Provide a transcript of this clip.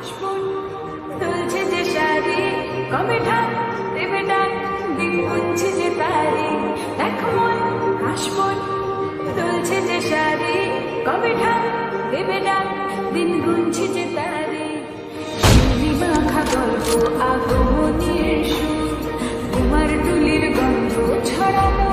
কাশবন তুলছে যে শাড়ি, কবে ঢাক দেবে ডাক, দিন গুনছে যে তারি। দেখ মন কাশবন তুলছে যে শাড়ি, কবে ঢাক দেবে ডাক, দিন গুনছে যে তারি। চিংড়ি মাখা গল্প আগমনের সুর, তোমার টুলির গন্ধ ছড়ানো